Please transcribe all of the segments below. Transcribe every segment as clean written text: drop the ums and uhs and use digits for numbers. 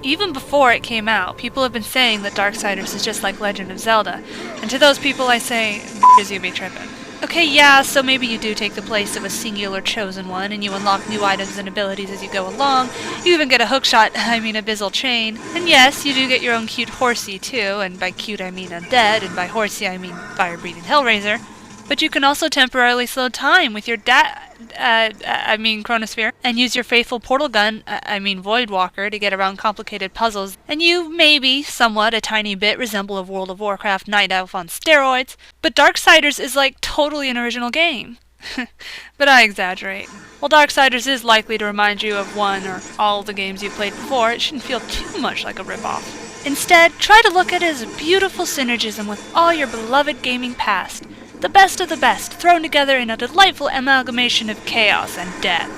Even before it came out, people have been saying that Darksiders is just like Legend of Zelda, and to those people I say, "Bitches, you be trippin'." Okay, yeah, so maybe you do take the place of a singular chosen one, and you unlock new items and abilities as you go along. You even get a hookshot, abyssal chain. And yes, you do get your own cute horsey too, and by cute I mean undead, and by horsey I mean fire-breathing Hellraiser. But you can also temporarily slow time with your Chronosphere, and use your faithful portal gun, Voidwalker, to get around complicated puzzles, and you, maybe, somewhat, a tiny bit, resemble a World of Warcraft night elf on steroids, but Darksiders is like totally an original game. But I exaggerate. While Darksiders is likely to remind you of one or all the games you've played before, it shouldn't feel too much like a ripoff. Instead, try to look at it as a beautiful synergism with all your beloved gaming past. The best of the best, thrown together in a delightful amalgamation of chaos and death.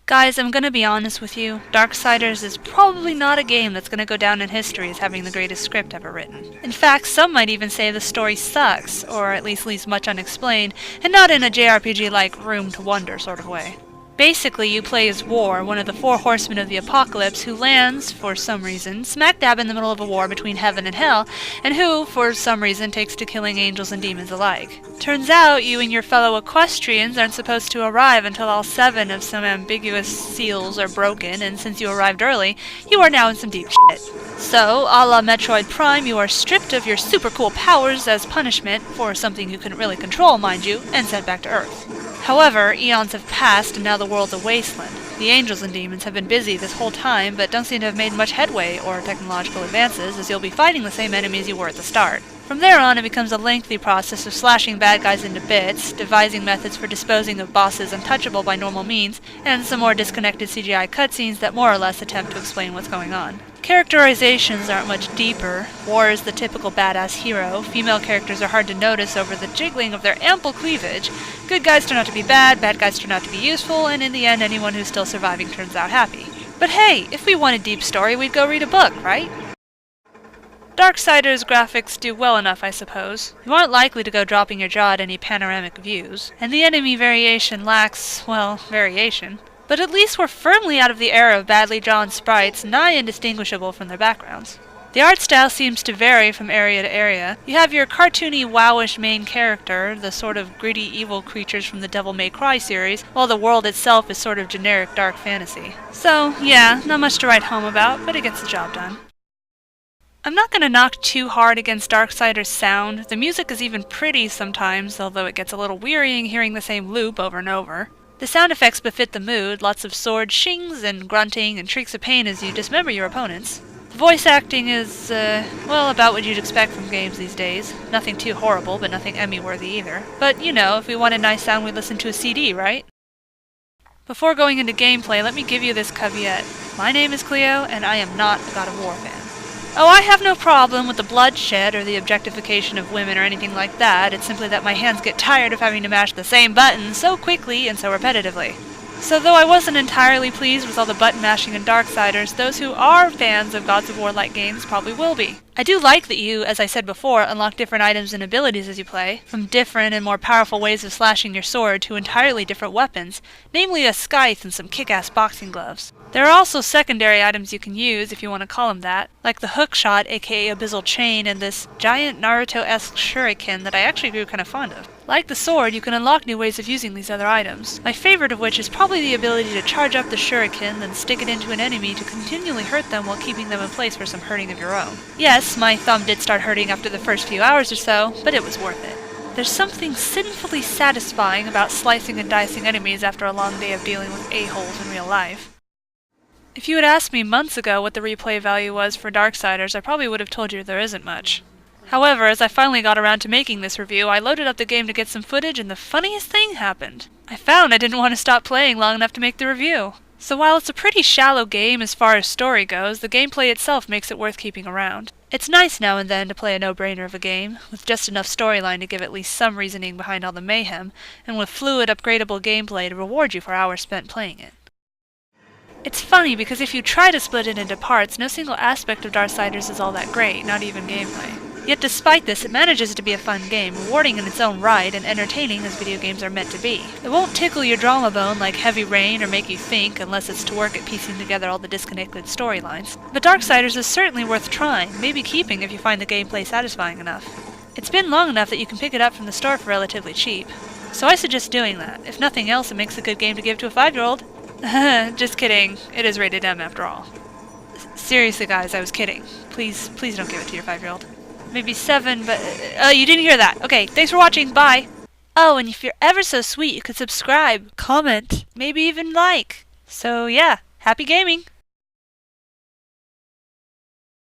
Guys, I'm gonna be honest with you, Darksiders is probably not a game that's gonna go down in history as having the greatest script ever written. In fact, some might even say the story sucks, or at least leaves much unexplained, and not in a JRPG-like Room to Wonder sort of way. Basically, you play as War, one of the four horsemen of the apocalypse, who lands, for some reason, smack dab in the middle of a war between heaven and hell, and who, for some reason, takes to killing angels and demons alike. Turns out, you and your fellow equestrians aren't supposed to arrive until all 7 of some ambiguous seals are broken, and since you arrived early, you are now in some deep shit. So, a la Metroid Prime, you are stripped of your super cool powers as punishment, for something you couldn't really control, mind you, and sent back to Earth. However, eons have passed and now the world's a wasteland. The angels and demons have been busy this whole time, but don't seem to have made much headway or technological advances, as you'll be fighting the same enemies you were at the start. From there on, it becomes a lengthy process of slashing bad guys into bits, devising methods for disposing of bosses untouchable by normal means, and some more disconnected CGI cutscenes that more or less attempt to explain what's going on. Characterizations aren't much deeper. War is the typical badass hero. Female characters are hard to notice over the jiggling of their ample cleavage. Good guys turn out to be bad guys turn out to be useful, and in the end anyone who's still surviving turns out happy. But hey, if we want a deep story, we'd go read a book, right? Darksiders graphics do well enough, I suppose. You aren't likely to go dropping your jaw at any panoramic views, and the enemy variation lacks, well, variation. But at least we're firmly out of the era of badly drawn sprites, nigh indistinguishable from their backgrounds. The art style seems to vary from area to area. You have your cartoony, wowish main character, the sort of gritty evil creatures from the Devil May Cry series, while the world itself is sort of generic dark fantasy. So, yeah, not much to write home about, but it gets the job done. I'm not gonna knock too hard against Darksiders' sound. The music is even pretty sometimes, although it gets a little wearying hearing the same loop over and over. The sound effects befit the mood, lots of sword shings and grunting and shrieks of pain as you dismember your opponents. The voice acting is, well, about what you'd expect from games these days. Nothing too horrible, but nothing Emmy-worthy either. But, you know, if we want a nice sound, we listen to a CD, right? Before going into gameplay, let me give you this caveat. My name is Cleo, and I am not a God of War fan. Oh, I have no problem with the bloodshed or the objectification of women or anything like that. It's simply that my hands get tired of having to mash the same button so quickly and so repetitively. So though I wasn't entirely pleased with all the button mashing in Darksiders, those who are fans of Gods of War-like games probably will be. I do like that you, as I said before, unlock different items and abilities as you play, from different and more powerful ways of slashing your sword to entirely different weapons, namely a scythe and some kick-ass boxing gloves. There are also secondary items you can use, if you want to call them that, like the hookshot, aka abyssal chain, and this giant Naruto-esque shuriken that I actually grew kind of fond of. Like the sword, you can unlock new ways of using these other items, my favorite of which is probably the ability to charge up the shuriken, then stick it into an enemy to continually hurt them while keeping them in place for some hurting of your own. Yes, my thumb did start hurting after the first few hours or so, but it was worth it. There's something sinfully satisfying about slicing and dicing enemies after a long day of dealing with a-holes in real life. If you had asked me months ago what the replay value was for Darksiders, I probably would have told you there isn't much. However, as I finally got around to making this review, I loaded up the game to get some footage, and the funniest thing happened. I found I didn't want to stop playing long enough to make the review. So while it's a pretty shallow game as far as story goes, the gameplay itself makes it worth keeping around. It's nice now and then to play a no-brainer of a game, with just enough storyline to give at least some reasoning behind all the mayhem, and with fluid, upgradable gameplay to reward you for hours spent playing it. It's funny because if you try to split it into parts, no single aspect of Darksiders is all that great, not even gameplay. Yet despite this, it manages to be a fun game, rewarding in its own right and entertaining as video games are meant to be. It won't tickle your drama bone like Heavy Rain or make you think unless it's to work at piecing together all the disconnected storylines. But Darksiders is certainly worth trying, maybe keeping if you find the gameplay satisfying enough. It's been long enough that you can pick it up from the store for relatively cheap. So I suggest doing that. If nothing else, it makes a good game to give to a 5-year-old. Just kidding. It is rated M after all. Seriously guys, I was kidding. Please don't give it to your 5-year-old. Maybe 7, but... you didn't hear that. Okay, thanks for watching. Bye! Oh, and if you're ever so sweet, you could subscribe, comment, maybe even like. So yeah, happy gaming!